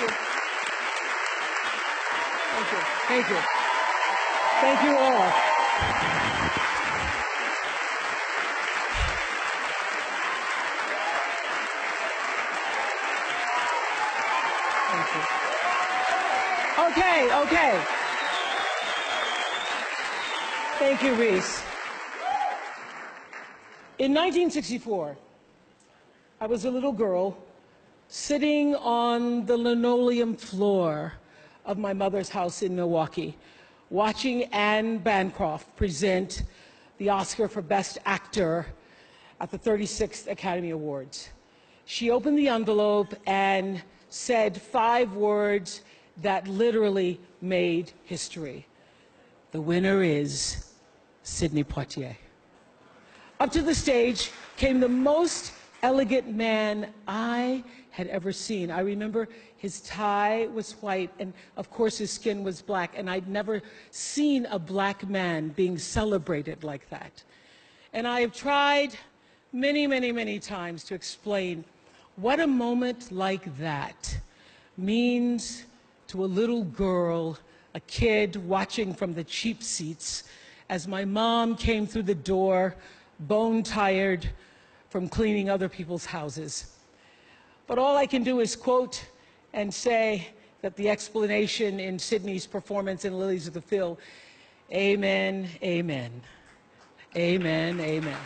you. Thank you. Thank you. Thank you all. Thank you. Okay, okay. Thank you, Reese. In 1964, I was a little girl sitting on the linoleum floor of my mother's house in Milwaukee, watching Anne Bancroft present the Oscar for Best Actor at the 36th Academy Awards. She opened the envelope and said 5 words that literally made history. The winner is Sidney Poitier. Up to the stage came the most elegant man I had ever seen. I remember his tie was white, and of course his skin was black, and I'd never seen a black man being celebrated like that. And I have tried many, many, many times to explain what a moment like that means to a little girl, a kid watching from the cheap seats as my mom came through the door, bone-tired from cleaning other people's houses. But all I can do is quote and say that the explanation in Sidney's performance in Lilies of the Field, amen, amen, amen, amen.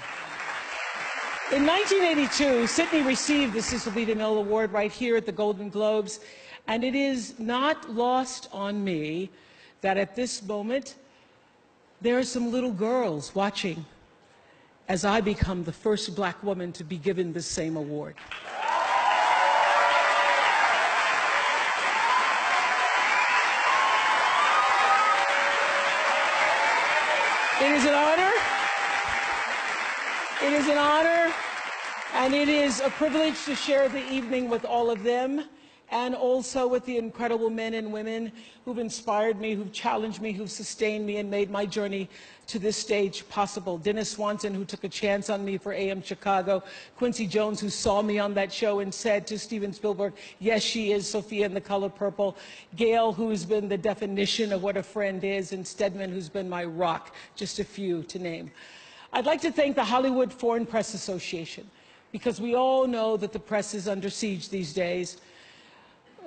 In 1982, Sidney received the Cecil B. DeMille Award right here at the Golden Globes, and it is not lost on me that at this moment, there are some little girls watching as I become the first black woman to be given the same award. It is an honor. It is an honor, and it is a privilege to share the evening with all of them, and also with the incredible men and women who've inspired me, who've challenged me, who've sustained me, and made my journey to this stage possible. Dennis Swanson, who took a chance on me for AM Chicago. Quincy Jones, who saw me on that show and said to Steven Spielberg, yes, she is Sophia in The Color Purple. Gail, who's been the definition of what a friend is, and Stedman, who's been my rock, just a few to name. I'd like to thank the Hollywood Foreign Press Association, because we all know that the press is under siege these days.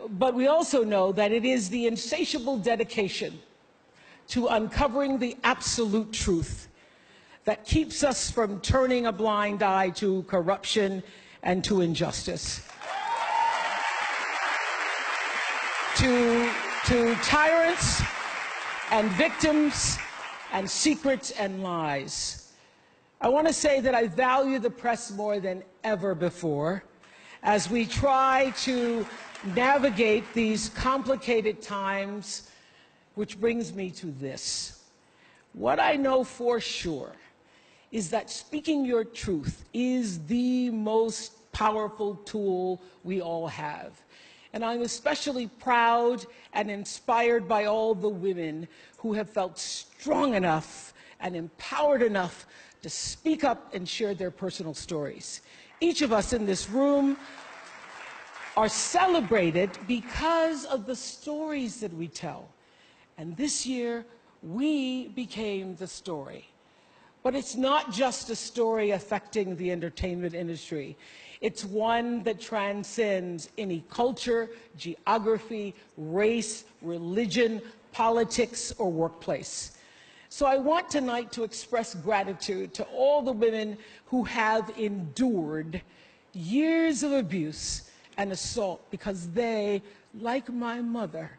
But we also know that it is the insatiable dedication to uncovering the absolute truth that keeps us from turning a blind eye to corruption and to injustice, to tyrants and victims and secrets and lies. I want to say that I value the press more than ever before as we try to navigate these complicated times, which brings me to this. What I know for sure is that speaking your truth is the most powerful tool we all have. And I'm especially proud and inspired by all the women who have felt strong enough and empowered enough to speak up and share their personal stories. Each of us in this room are celebrated because of the stories that we tell. And this year, we became the story. But it's not just a story affecting the entertainment industry. It's one that transcends any culture, geography, race, religion, politics, or workplace. So I want tonight to express gratitude to all the women who have endured years of abuse and assault because they, like my mother,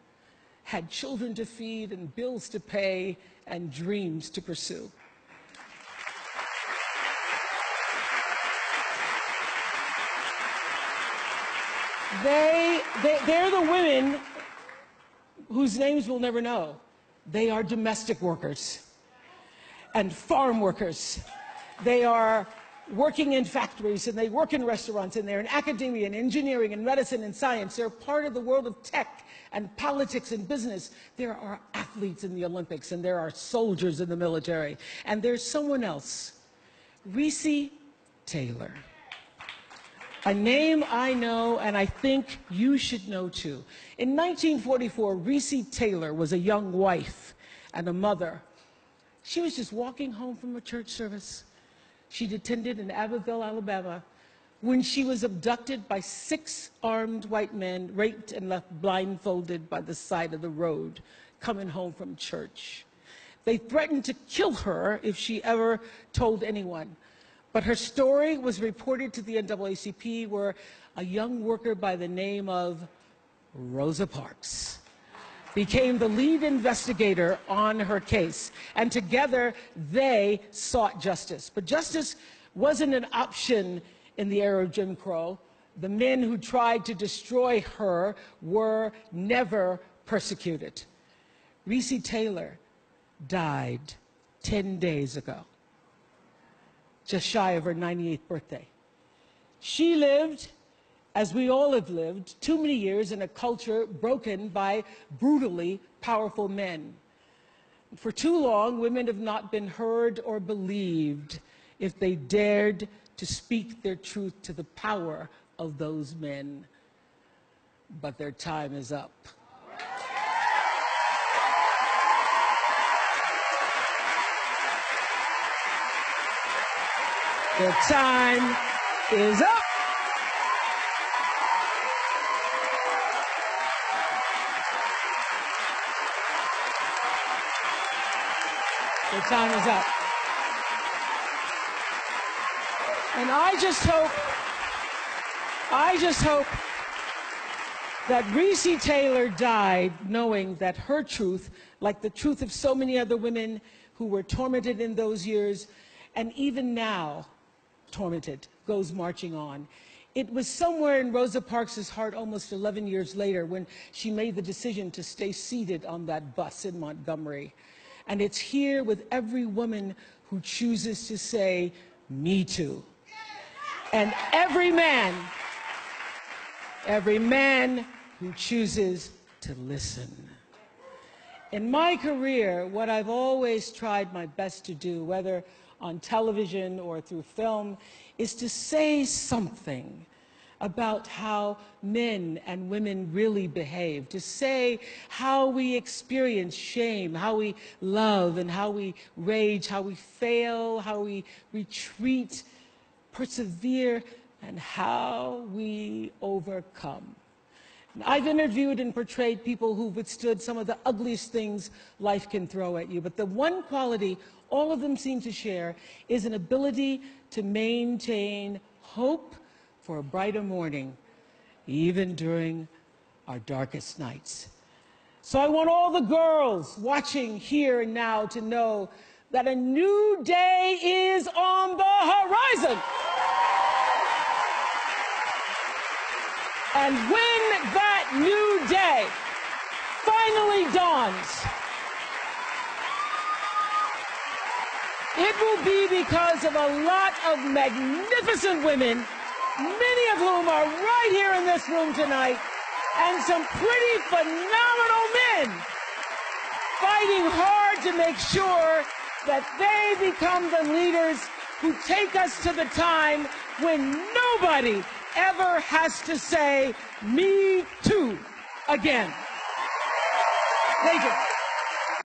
had children to feed and bills to pay and dreams to pursue. They're the women whose names we'll never know. They are domestic workers and farm workers. They are working in factories, and they work in restaurants, and they're in academia and engineering and medicine and science. They're part of the world of tech and politics and business. There are athletes in the Olympics, and there are soldiers in the military. And there's someone else, Reese Taylor. A name I know and I think you should know too. In 1944, Reese Taylor was a young wife and a mother. She was just walking home from a church service she'd attended in Abbeville, Alabama, when she was abducted by 6 armed white men, raped and left blindfolded by the side of the road, coming home from church. They threatened to kill her if she ever told anyone. But her story was reported to the NAACP, where a young worker by the name of Rosa Parks became the lead investigator on her case. And together, they sought justice. But justice wasn't an option in the era of Jim Crow. The men who tried to destroy her were never persecuted. Reese Taylor died 10 days ago, just shy of her 98th birthday. She lived, as we all have lived, too many years in a culture broken by brutally powerful men. For too long, women have not been heard or believed if they dared to speak their truth to the power of those men. But their time is up. Their time is up. Their time is up. And I just hope that Reese Taylor died knowing that her truth, like the truth of so many other women who were tormented in those years, and even now tormented, goes marching on. It was somewhere in Rosa Parks' heart almost 11 years later when she made the decision to stay seated on that bus in Montgomery. And it's here with every woman who chooses to say, "Me too." And every man who chooses to listen. In my career, what I've always tried my best to do, whether on television or through film, is to say something about how men and women really behave, to say how we experience shame, how we love and how we rage, how we fail, how we retreat, persevere, and how we overcome. I've interviewed and portrayed people who've withstood some of the ugliest things life can throw at you, but the one quality all of them seem to share is an ability to maintain hope for a brighter morning, even during our darkest nights. So I want all the girls watching here and now to know that a new day is on the horizon. And when that new day finally dawns, it will be because of a lot of magnificent women, many of whom are right here in this room tonight, and some pretty phenomenal men fighting hard to make sure that they become the leaders who take us to the time when nobody ever has to say, "Me too," again. Thank you.